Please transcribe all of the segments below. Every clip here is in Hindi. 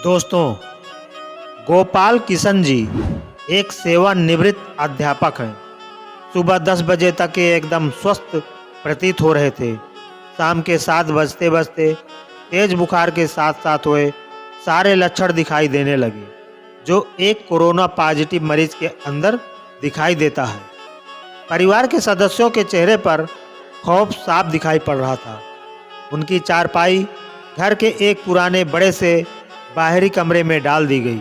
दोस्तों, गोपाल किशन जी एक सेवानिवृत्त अध्यापक हैं। सुबह 10 बजे तक ये एकदम स्वस्थ प्रतीत हो रहे थे। शाम के 7 बजते बजते तेज बुखार के साथ साथ हुए सारे लक्षण दिखाई देने लगे, जो एक कोरोना पॉजिटिव मरीज के अंदर दिखाई देता है। परिवार के सदस्यों के चेहरे पर खौफ साफ दिखाई पड़ रहा था। उनकी चारपाई घर के एक पुराने बड़े से बाहरी कमरे में डाल दी गई,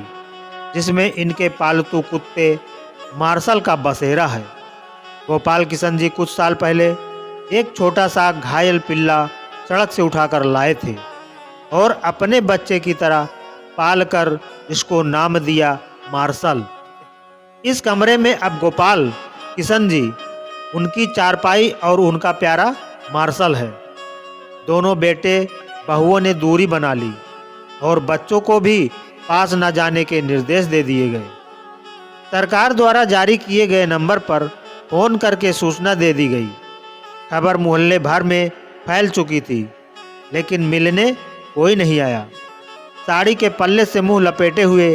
जिसमें इनके पालतू कुत्ते मार्शल का बसेरा है। गोपाल किशन जी कुछ साल पहले एक छोटा सा घायल पिल्ला सड़क से उठाकर लाए थे और अपने बच्चे की तरह पालकर इसको नाम दिया मार्शल। इस कमरे में अब गोपाल किशन जी, उनकी चारपाई और उनका प्यारा मार्शल है। दोनों बेटे बहुओं ने दूरी बना ली और बच्चों को भी पास न जाने के निर्देश दे दिए गए। सरकार द्वारा जारी किए गए नंबर पर फोन करके सूचना दे दी गई। खबर मोहल्ले भर में फैल चुकी थी, लेकिन मिलने कोई नहीं आया। साड़ी के पल्ले से मुंह लपेटे हुए,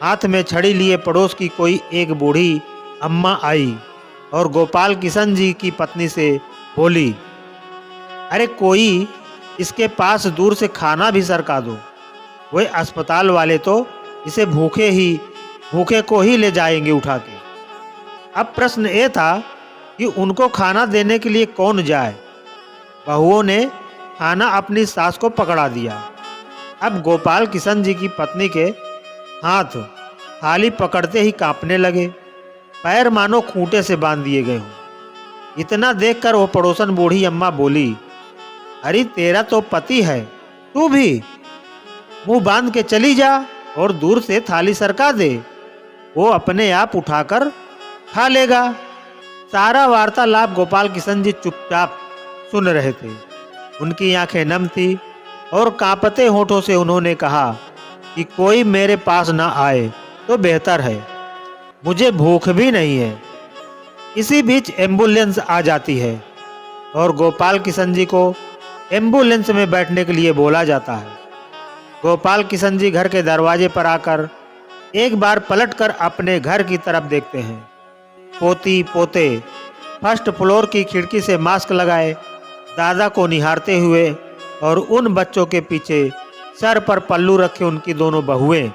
हाथ में छड़ी लिए पड़ोस की कोई एक बूढ़ी अम्मा आई और गोपाल किशन जी की पत्नी से बोली, अरे कोई इसके पास दूर से खाना भी सरका दो। वही अस्पताल वाले तो इसे भूखे को ही ले जाएंगे उठा के। अब प्रश्न ये था कि उनको खाना देने के लिए कौन जाए। बहुओं ने खाना अपनी सास को पकड़ा दिया। अब गोपाल किशन जी की पत्नी के हाथ थाली पकड़ते ही कांपने लगे, पैर मानो खूंटे से बांध दिए गए हों। इतना देखकर वो पड़ोसन बूढ़ी अम्मा बोली, अरे तेरा तो पति है, तू भी मुंह बांध के चली जा और दूर से थाली सरका दे, वो अपने आप उठाकर खा लेगा। सारा वार्तालाप गोपाल किशन जी चुपचाप सुन रहे थे। उनकी आंखें नम थी और कांपते होठों से उन्होंने कहा कि कोई मेरे पास ना आए तो बेहतर है, मुझे भूख भी नहीं है। इसी बीच एम्बुलेंस आ जाती है और गोपाल किशन जी को एम्बुलेंस में बैठने के लिए बोला जाता है। गोपाल किशन जी घर के दरवाजे पर आकर एक बार पलटकर अपने घर की तरफ देखते हैं। पोती पोते फर्स्ट फ्लोर की खिड़की से मास्क लगाए दादा को निहारते हुए और उन बच्चों के पीछे सर पर पल्लू रखे उनकी दोनों बहुएं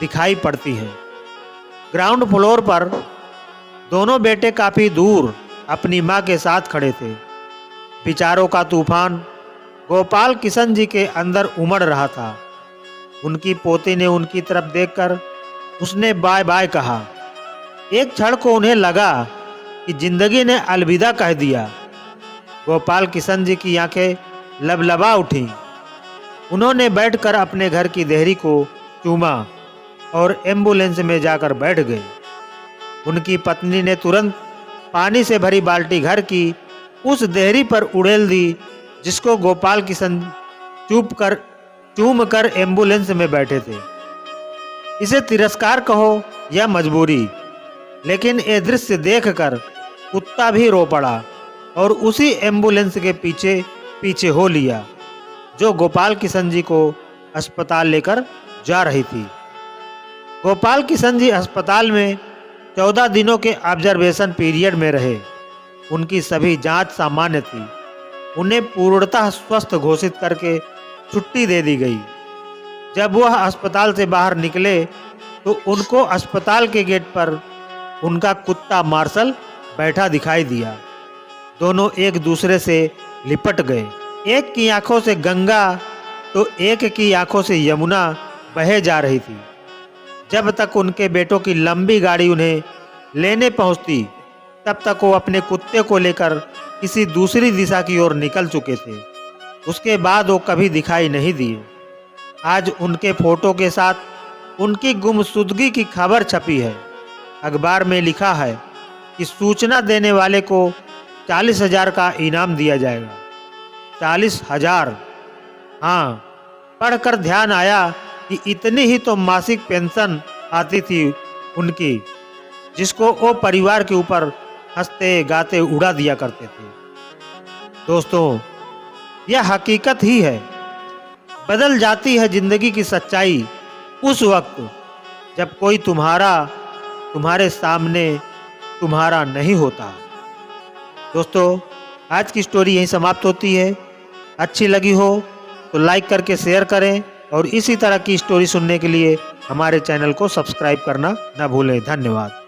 दिखाई पड़ती हैं। ग्राउंड फ्लोर पर दोनों बेटे काफ़ी दूर अपनी माँ के साथ खड़े थे। विचारों का तूफान गोपाल किशन जी के अंदर उमड़ रहा था। उनकी पोती ने उनकी तरफ देखकर उसने बाय बाय कहा। एक क्षण को उन्हें लगा कि जिंदगी ने अलविदा कह दिया। गोपाल किशन जी की आंखें लबलबा उठीं। उन्होंने बैठकर अपने घर की देहरी को चूमा और एम्बुलेंस में जाकर बैठ गए। उनकी पत्नी ने तुरंत पानी से भरी बाल्टी घर की उस देहरी पर उड़ेल दी, जिसको गोपाल किशन चूम कर एम्बुलेंस में बैठे थे। इसे तिरस्कार कहो या मजबूरी, लेकिन ये दृश्य देखकर कुत्ता भी रो पड़ा और उसी एम्बुलेंस के पीछे पीछे हो लिया, जो गोपाल किशन जी को अस्पताल लेकर जा रही थी। गोपाल किशन जी अस्पताल में 14 दिनों के ऑब्जर्वेशन पीरियड में रहे। उनकी सभी जांच सामान्य थी। उन्हें पूर्णतः स्वस्थ घोषित करके छुट्टी दे दी गई। जब वह अस्पताल से बाहर निकले तो उनको अस्पताल के गेट पर उनका कुत्ता मार्शल बैठा दिखाई दिया। दोनों एक दूसरे से लिपट गए। एक की आंखों से गंगा तो एक की आंखों से यमुना बहे जा रही थी। जब तक उनके बेटों की लंबी गाड़ी उन्हें लेने पहुंचती, तब तक वो अपने कुत्ते को लेकर किसी दूसरी दिशा की ओर निकल चुके थे। उसके बाद वो कभी दिखाई नहीं दिए। आज उनके फोटो के साथ उनकी गुमशुदगी की खबर छपी है। अखबार में लिखा है कि सूचना देने वाले को 40,000 का इनाम दिया जाएगा। 40,000! हाँ, पढ़कर ध्यान आया कि इतनी ही तो मासिक पेंशन आती थी उनकी, जिसको वो परिवार के ऊपर हंसते गाते उड़ा दिया करते थे। दोस्तों, यह हकीकत ही है। बदल जाती है जिंदगी की सच्चाई, उस वक्त जब कोई तुम्हारे सामने तुम्हारा नहीं होता। दोस्तों, आज की स्टोरी यहीं समाप्त होती है। अच्छी लगी हो तो लाइक करके शेयर करें और इसी तरह की स्टोरी सुनने के लिए हमारे चैनल को सब्सक्राइब करना न भूलें। धन्यवाद।